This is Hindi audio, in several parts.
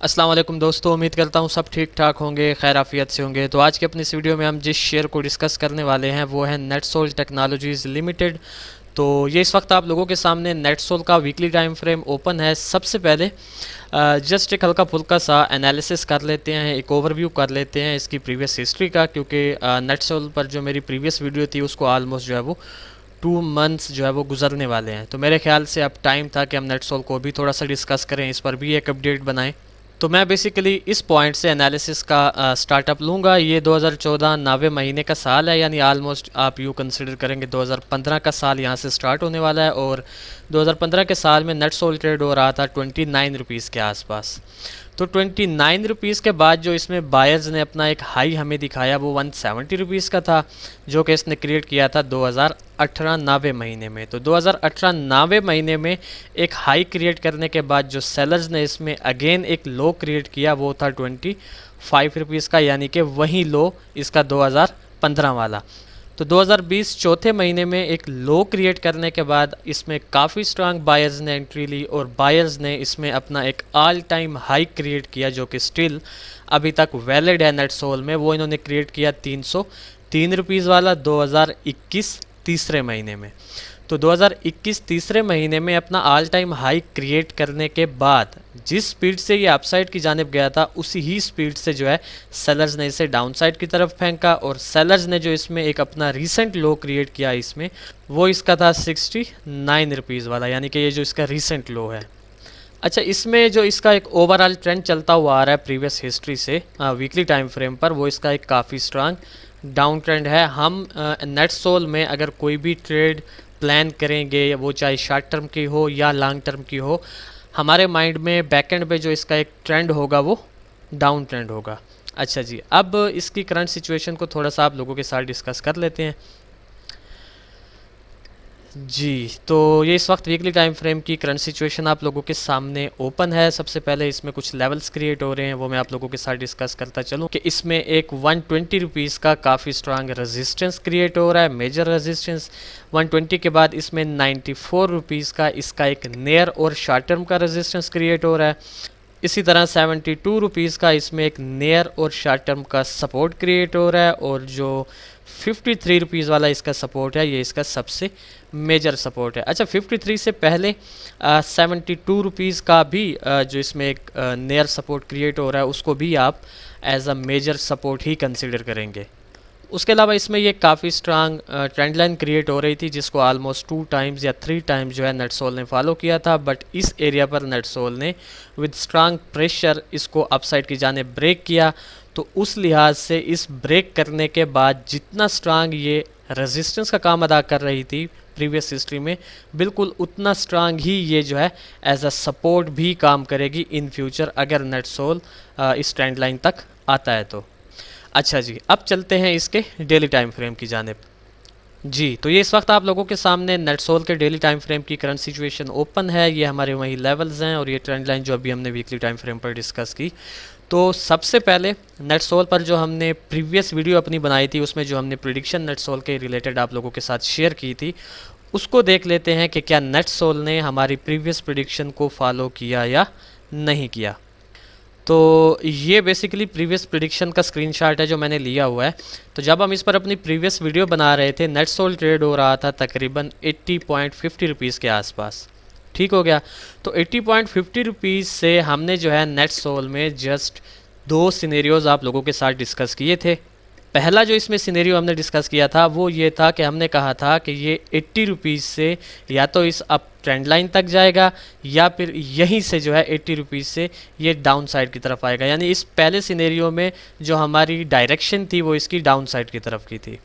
अस्सलाम वालेकुम दोस्तों, उम्मीद करता हूँ सब ठीक ठाक होंगे, खैर आफियत से होंगे। तो आज के अपनी इस वीडियो में हम जिस शेयर को डिस्कस करने वाले हैं वो है नेटसोल टेक्नोलॉजीज़ लिमिटेड। तो ये इस वक्त आप लोगों के सामने नेटसोल का वीकली टाइम फ्रेम ओपन है। सबसे पहले जस्ट एक हल्का फुल्का सा एनालिसिस कर लेते हैं, एक ओवरव्यू कर लेते हैं इसकी प्रीवियस हिस्ट्री का, क्योंकि नेटसोल पर जो मेरी प्रीवियस वीडियो थी उसको ऑलमोस्ट जो है वो 2 मंथ्स जो है वो गुजरने वाले हैं। तो मेरे ख्याल से अब टाइम था कि हम नेटसोल को भी थोड़ा सा डिस्कस करें, इस पर भी एक अपडेट बनाएं। तो मैं बेसिकली इस पॉइंट से एनालिसिस का स्टार्टअप लूँगा। ये 2014 नावे महीने का साल है, यानी आलमोस्ट आप यूँ कंसिडर करेंगे 2015 का साल यहाँ से स्टार्ट होने वाला है। और 2015 के साल में नेटसोल ट्रेड हो रहा था 29 रुपीज़ के आसपास। तो 29 रुपीज़ के बाद जो इसमें बायर्स ने अपना एक हाई हमें दिखाया वो 170 रुपीज़ का था, जो कि इसने क्रिएट किया था 2018 नावे महीने में। तो 2018 नावे महीने में एक हाई क्रिएट करने के बाद जो सेलर्स ने इसमें अगेन एक लो क्रिएट किया वो था 25 रुपीज़ का, यानी कि वही लो इसका 2015 वाला। तो 2020 चौथे महीने में एक लो क्रिएट करने के बाद इसमें काफ़ी स्ट्रांग बायर्स ने एंट्री ली और बायर्स ने इसमें अपना एक ऑल टाइम हाई क्रिएट किया, जो कि स्टिल अभी तक वैलिड है नेटसोल में। वो इन्होंने क्रिएट किया 303 रुपीज़ वाला 2021 तीसरे महीने में। तो 2021 तीसरे महीने में अपना ऑल टाइम हाई क्रिएट करने के बाद जिस स्पीड से ये अपसाइड की जानिब गया था उसी ही स्पीड से जो है सेलर्स ने इसे डाउनसाइड की तरफ फेंका। और सेलर्स ने जो इसमें एक अपना रीसेंट लो क्रिएट किया इसमें, वो इसका था 69 रुपीज़ वाला, यानी कि ये जो इसका रीसेंट लो है। अच्छा, इसमें जो इसका एक ओवरऑल ट्रेंड चलता हुआ आ रहा है प्रीवियस हिस्ट्री से वीकली टाइम फ्रेम पर, वो इसका एक काफ़ी स्ट्रांग डाउन ट्रेंड है। हम नेटसोल में अगर कोई भी ट्रेड प्लान करेंगे, वो चाहे शॉर्ट टर्म की हो या लॉन्ग टर्म की हो, हमारे माइंड में बैक एंड पे जो इसका एक ट्रेंड होगा वो डाउन ट्रेंड होगा। अच्छा जी, अब इसकी करंट सिचुएशन को थोड़ा सा आप लोगों के साथ डिस्कस कर लेते हैं जी। तो ये इस वक्त वीकली टाइम फ्रेम की करंट सिचुएशन आप लोगों के सामने ओपन है। सबसे पहले इसमें कुछ लेवल्स क्रिएट हो रहे हैं, वो मैं आप लोगों के साथ डिस्कस करता चलूँ कि इसमें एक 120 रुपीज़ का काफ़ी स्ट्रांग रेजिस्टेंस क्रिएट हो रहा है, मेजर रेजिस्टेंस। 120 के बाद इसमें 94 रुपीज़ का इसका एक नियर और शॉर्ट टर्म का रेजिस्टेंस क्रिएट हो रहा है। इसी तरह 72 रुपीज़ का इसमें एक नियर और शॉर्ट टर्म का सपोर्ट क्रिएट हो रहा है। और जो 53 रुपीज़ वाला इसका सपोर्ट है, ये इसका सबसे मेजर सपोर्ट है। अच्छा, 53 से पहले 72 रुपीज़ का भी जो इसमें एक नियर सपोर्ट क्रिएट हो रहा है उसको भी आप एज अ मेजर सपोर्ट ही कंसिडर करेंगे। उसके अलावा इसमें ये काफ़ी स्ट्रांग ट्रेंड लाइन क्रिएट हो रही थी, जिसको ऑलमोस्ट 2 टाइम्स या 3 टाइम्स जो है नेटसोल ने फॉलो किया था। बट इस एरिया पर नेटसोल ने विद स्ट्रांग प्रेशर इसको अपसाइड की जाने ब्रेक किया। तो उस लिहाज से इस ब्रेक करने के बाद जितना स्ट्रांग ये रेजिस्टेंस का काम अदा कर रही थी प्रीवियस हिस्ट्री में, बिल्कुल उतना स्ट्रांग ही ये जो है एज अ सपोर्ट भी काम करेगी इन फ्यूचर, अगर नेटसोल इस ट्रेंड लाइन तक आता है तो। अच्छा जी, अब चलते हैं इसके डेली टाइम फ्रेम की जानिब जी। तो ये इस वक्त आप लोगों के सामने नेटसोल के डेली टाइम फ्रेम की करंट सिचुएशन ओपन है। ये हमारे वही लेवल्स हैं और ये ट्रेंड लाइन जो अभी हमने वीकली टाइम फ्रेम पर डिस्कस की। तो सबसे पहले नेटसोल पर जो हमने प्रीवियस वीडियो अपनी बनाई थी उसमें जो हमने प्रिडिक्शन नेटसोल के रिलेटेड आप लोगों के साथ शेयर की थी, उसको देख लेते हैं कि क्या नेटसोल ने हमारी प्रीवियस प्रिडिक्शन को फॉलो किया या नहीं किया। तो ये बेसिकली प्रीवियस प्रिडिक्शन का स्क्रीनशॉट है जो मैंने लिया हुआ है। तो जब हम इस पर अपनी प्रीवियस वीडियो बना रहे थे, नेटसोल ट्रेड हो रहा था तकरीबन 80.50 रुपीज़ के आसपास, ठीक हो गया। तो 80.50 रुपीज़ से हमने जो है नेटसोल में जस्ट 2 सिनेरियोज़ आप लोगों के साथ डिस्कस किए थे। पहला जो इसमें सिनेरियो हमने डिस्कस किया था वो ये था कि हमने कहा था कि ये 80 रुपीज़ से या तो इस अप ट्रेंड लाइन तक जाएगा या फिर यहीं से जो है 80 रुपीज़ से ये डाउन साइड की तरफ आएगा। यानी इस पहले सिनेरियो में जो हमारी डायरेक्शन थी वो इसकी डाउन साइड की तरफ की थी।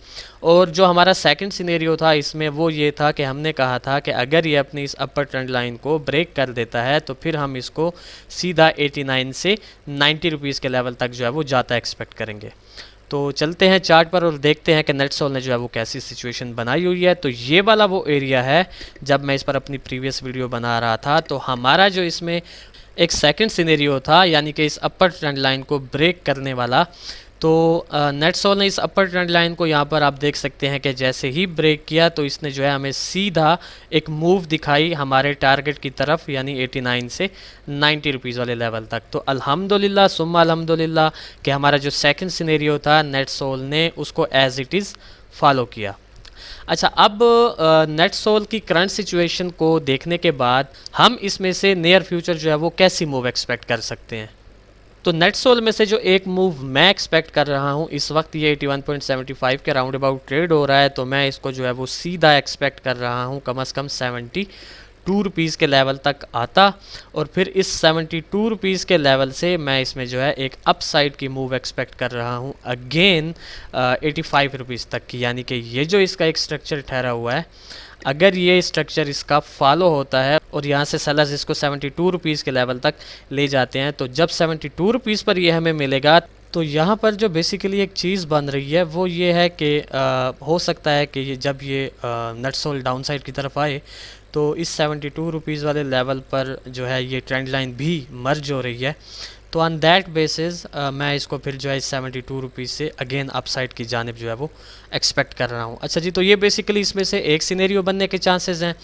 और जो हमारा सेकंड सिनेरियो था इसमें वो ये था कि हमने कहा था कि अगर ये अपनी इस अपर ट्रेंड लाइन को ब्रेक कर देता है तो फिर हम इसको सीधा 89 से 90 रुपीज़ के लेवल तक जो है वो जाता एक्सपेक्ट करेंगे। तो चलते हैं चार्ट पर और देखते हैं कि नेटसोल ने जो है वो कैसी सिचुएशन बनाई हुई है। तो ये वाला वो एरिया है जब मैं इस पर अपनी प्रीवियस वीडियो बना रहा था। तो हमारा जो इसमें एक सेकंड सिनेरियो था, यानी कि इस अपर ट्रेंड लाइन को ब्रेक करने वाला, तो नेटसोल ने इस अपर ट्रेंड लाइन को यहाँ पर आप देख सकते हैं कि जैसे ही ब्रेक किया तो इसने जो है हमें सीधा एक मूव दिखाई हमारे टारगेट की तरफ, यानी 89 से 90 रुपीज़ वाले लेवल तक। तो अल्हम्दुलिल्लाह सुम्मा अल्हम्दुलिल्लाह कि हमारा जो सेकंड सिनेरियो था नेटसोल ने उसको एज इट इज़ फॉलो किया। अच्छा, अब नेटसोल की करंट सिचुएशन को देखने के बाद हम इसमें से नियर फ्यूचर जो है वो कैसी मूव एक्सपेक्ट कर सकते हैं। तो नेटसोल में से जो एक मूव मैं एक्सपेक्ट कर रहा हूँ, इस वक्त ये 81.75 के राउंड अबाउट ट्रेड हो रहा है, तो मैं इसको जो है वो सीधा एक्सपेक्ट कर रहा हूँ कम से कम 72 रुपीज़ के लेवल तक आता, और फिर इस 72 रुपीज़ के लेवल से मैं इसमें जो है एक अपसाइड की मूव एक्सपेक्ट कर रहा हूँ अगेन 85 रुपीज़ तक की। यानी कि ये जो इसका एक स्ट्रक्चर ठहरा हुआ है, अगर ये स्ट्रक्चर इसका फॉलो होता है और यहाँ से सेलर्स इसको 72 रुपीज़ के लेवल तक ले जाते हैं, तो जब 72 रुपीज़ पर ये हमें मिलेगा, तो यहाँ पर जो बेसिकली एक चीज़ बन रही है वो ये है कि हो सकता है कि जब ये नेटसोल डाउन साइड की तरफ आए तो इस 72 रुपीज़ वाले लेवल पर जो है ये ट्रेंड लाइन भी मर्ज हो रही है। तो ऑन दैट बेसिस मैं इसको फिर जो है 72 रुपीज़ से अगेन अपसाइड की जानिब जो है वो एक्सपेक्ट कर रहा हूँ। अच्छा जी, तो ये बेसिकली इसमें से एक सिनेरियो बनने के चांसेस हैं।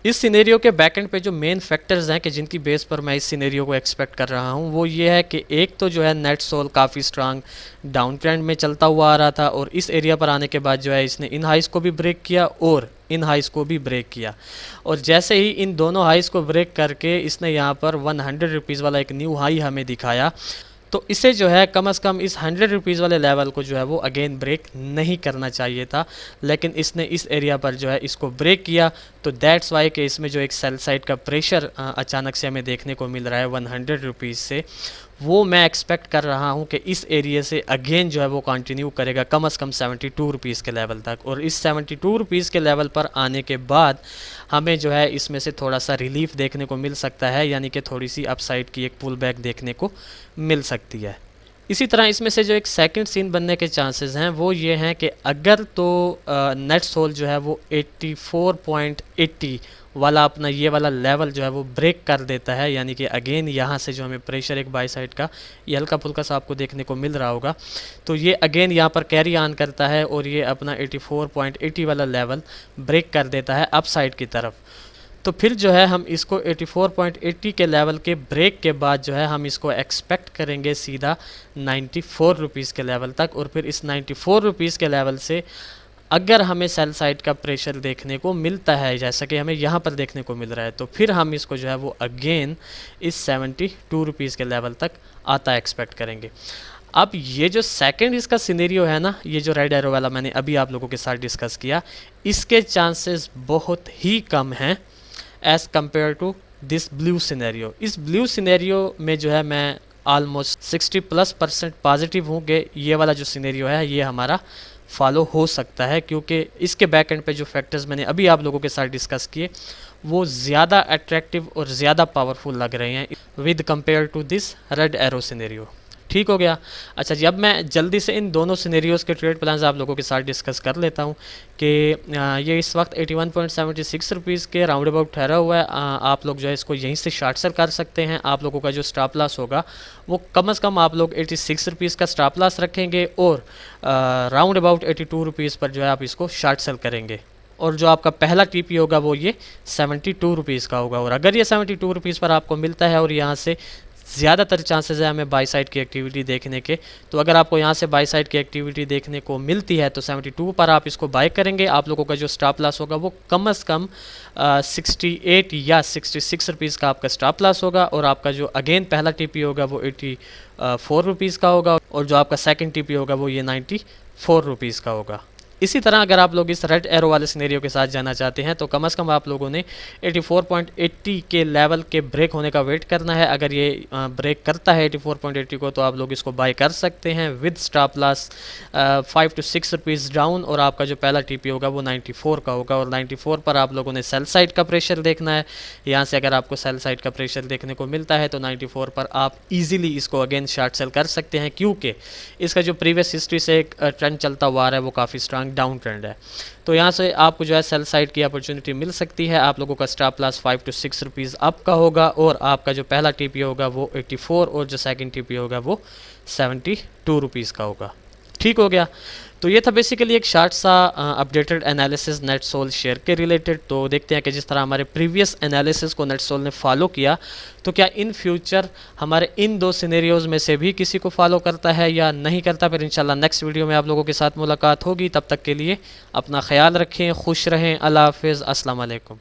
इस सिनेरियो के बैकएंड पे जो मेन फैक्टर्स हैं कि जिनकी बेस पर मैं इस सिनेरियो को एक्सपेक्ट कर रहा हूँ, वो ये है कि एक तो जो है नेटसोल काफ़ी स्ट्रांग डाउन ट्रेंड में चलता हुआ आ रहा था, और इस एरिया पर आने के बाद जो है इसने इन हाइस को भी ब्रेक किया और इन हाइस को भी ब्रेक किया, और जैसे ही इन दोनों हाइस को ब्रेक करके इसने यहाँ पर 100 रुपीज़ वाला एक न्यू हाई हमें दिखाया। तो इसे जो है कम से कम इस 100 रुपीज़ वाले लेवल को जो है वो अगेन ब्रेक नहीं करना चाहिए था, लेकिन इसने इस एरिया पर जो है इसको ब्रेक किया। तो दैट्स वाई कि इसमें जो एक सेल साइड का प्रेशर अचानक से हमें देखने को मिल रहा है 100 रुपीज़ से, वो मैं एक्सपेक्ट कर रहा हूँ कि इस एरिया से अगेन जो है वो कंटिन्यू करेगा कम से कम 72 रुपीज़ के लेवल तक, और इस 72 रुपीज़ के लेवल पर आने के बाद हमें जो है इसमें से थोड़ा सा रिलीफ देखने को मिल सकता है, यानी कि थोड़ी सी अपसाइड की एक पुल बैक देखने को मिल सकती है। इसी तरह इसमें से जो एक सेकंड सीन बनने के चांसेस हैं वो ये हैं कि अगर तो नेटसोल जो है वो 84.80 वाला अपना ये वाला लेवल जो है वो ब्रेक कर देता है, यानी कि अगेन यहाँ से जो हमें प्रेशर एक बाई साइड का ये हल्का फुल्का सा आपको देखने को मिल रहा होगा, तो ये अगेन यहाँ पर कैरी ऑन करता है और ये अपना 84.80 वाला लेवल ब्रेक कर देता है अप साइड की तरफ। तो फिर जो है हम इसको 84.80 के लेवल के ब्रेक के बाद जो है हम इसको एक्सपेक्ट करेंगे सीधा 94 रुपीज़ के लेवल तक, और फिर इस 94 रुपीज़ के लेवल से अगर हमें सेल साइड का प्रेशर देखने को मिलता है जैसा कि हमें यहाँ पर देखने को मिल रहा है, तो फिर हम इसको जो है वो अगेन इस 72 रुपीज़ के लेवल तक आता एक्सपेक्ट करेंगे। अब ये जो सेकंड इसका सिनेरियो है ना, ये जो रेड एरो वाला मैंने अभी आप लोगों के साथ डिस्कस किया, इसके चांसेस बहुत ही कम हैं as compare to this blue scenario. इस ब्लू सिनेरियो में जो है मैं ऑलमोस्ट 60+% पॉजिटिव हूँ कि ये वाला जो सिनेरियो है ये हमारा फॉलो हो सकता है, क्योंकि इसके बैक एंड पे जो फैक्टर्स मैंने अभी आप लोगों के साथ डिस्कस किए वो ज़्यादा अट्रैक्टिव और ज़्यादा पावरफुल लग रहे हैं with compare to this red arrow scenario. ठीक हो गया। अच्छा जी, अब मैं जल्दी से इन दोनों सिनेरियोज के ट्रेड प्लान्स आप लोगों के साथ डिस्कस कर लेता हूँ कि ये इस वक्त 81.76 रुपीज़ के राउंड अबाउट ठहरा हुआ है। आप लोग जो है इसको यहीं से शॉर्ट सेल कर सकते हैं। आप लोगों का जो स्टॉप लॉस होगा वो कम से कम आप लोग 86 रुपीज़ का स्टॉप लॉस रखेंगे और राउंड अबाउट 82 रुपीज़ पर जो है आप इसको शॉर्ट सेल करेंगे, और जो आपका पहला टीपी होगा वो ये 72 रुपीज़ का होगा। और अगर ये 72 रुपीज़ पर आपको मिलता है और यहाँ से ज़्यादातर चांसेस है हमें बाई साइड की एक्टिविटी देखने के, तो अगर आपको यहाँ से बाई साइड की एक्टिविटी देखने को मिलती है तो 72 पर आप इसको बाय करेंगे। आप लोगों का जो स्टॉप लॉस होगा वो कम से कम 68 या 66 रुपीज़ का आपका स्टॉप लॉस होगा, और आपका जो अगेन पहला टीपी होगा वो 84 रुपीज़ का होगा, और जो आपका सेकंड टीपी होगा वो ये 94 रुपीज़ का होगा। इसी तरह अगर आप लोग इस रेड एरो वाले सिनेरियो के साथ जाना चाहते हैं तो कम से कम आप लोगों ने 84.80 के लेवल के ब्रेक होने का वेट करना है। अगर ये ब्रेक करता है 84.80 को तो आप लोग इसको बाय कर सकते हैं with stop loss 5 to 6 rupees down, और आपका जो पहला टीपी होगा वो 94 का होगा, और 94 पर आप लोगों ने सेल साइड का प्रेशर देखना है। यहाँ से अगर आपको सेल साइड का प्रेशर देखने को मिलता है तो 94 पर आप ईजिली इसको अगेन शॉर्ट सेल कर सकते हैं, क्योंकि इसका जो प्रीवियस हिस्ट्री से एक ट्रेंड चलता हुआ आ रहा है वो काफ़ी स्ट्रांग डाउन ट्रेंड है। तो यहाँ से आपको जो है सेल साइड की अपॉर्चुनिटी मिल सकती है। आप लोगों का stop loss 5 to 6 rupees up का होगा और आपका जो पहला टीपी होगा वो 84 और जो सेकंड टीपी होगा वो 72 रुपीज़ का होगा। ठीक हो गया। तो ये था बेसिकली एक शार्ट सा अपडेटेड एनालिसिस नेटसोल शेयर के रिलेटेड। तो देखते हैं कि जिस तरह हमारे प्रीवियस एनालिसिस को नेटसोल ने फॉलो किया तो क्या इन फ्यूचर हमारे इन दो सिनेरियोज में से भी किसी को फॉलो करता है या नहीं करता। फिर इंशाल्लाह नेक्स्ट वीडियो में आप लोगों के साथ मुलाकात होगी। तब तक के लिए अपना ख्याल रखें, खुश रहें, अल्लाह हाफिज़, अस्सलाम वालेकुम।